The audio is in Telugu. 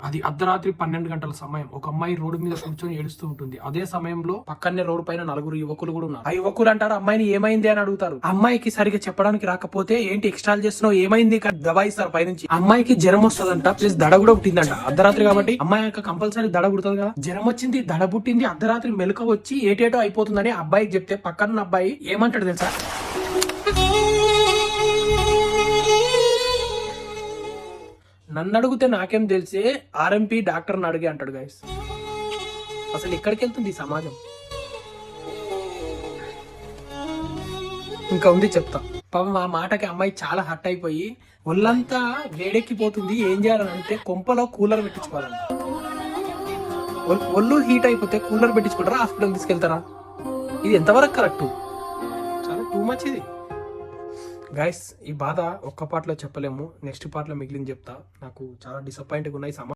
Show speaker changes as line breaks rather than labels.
అది అర్ధరాత్రి 12 గంటల సమయం. ఒక అమ్మాయి రోడ్డు మీద కూర్చొని ఏడుస్తూ ఉంటుంది. అదే సమయంలో పక్కనే రోడ్డు పైన 4 యువకులు కూడా ఉన్నారు. ఆ యువకులు అంటారు అమ్మాయిని ఏమైంది అని అడుగుతారు. అమ్మాయికి సరిగ్గా చెప్పడానికి రాకపోతే ఏంటి ఎక్స్ట్రాల్ చేస్తున్నావు ఏమైంది దబాయిస్తారు పైనుంచి. అమ్మాయికి జ్వరం వస్తుందంట, ప్లస్ దడ కూడా పుట్టిందంట. అర్ధరాత్రి కాబట్టి అమ్మాయి యొక్క కంపల్సరీ దడ పుడుతుంది కదా. జ్వరం వచ్చింది, దడ పుట్టింది, అర్ధరాత్రి మెలక వచ్చి ఏటేటో అయిపోతుందని అబ్బాయికి చెప్తే పక్కన అబ్బాయి ఏమంటాడు తెలుసా? నన్ను అడిగితే నాకేం తెలిసే, ఆర్ఎంపీ డాక్టర్ని అడిగి అంటాడు. గైస్ అసలు ఎక్కడికి వెళ్తుంది ఈ సమాజం? ఇంకా ఉంది చెప్తా. పాపం ఆ మాటకి అమ్మాయి చాలా హర్ట్ అయిపోయి ఒళ్ళంతా వేడెక్కిపోతుంది. ఏం చేయాలని అంటే కొంపలో కూలర్ పెట్టించుకోవాలంట. ఒళ్ళు హీట్ అయిపోతే కూలర్ పెట్టించుకుంటారా, హాస్పిటల్ తీసుకెళ్తారా? ఇది ఎంతవరకు కరెక్ట్? చాలా టూ మచ్ ఇది. గైస్ ఈ బాధ ఒక్క పార్ట్లో చెప్పలేము, నెక్స్ట్ పార్ట్లో మిగిలింది చెప్తా. నాకు చాలా డిసప్పాయింట్గా ఉన్నాయి.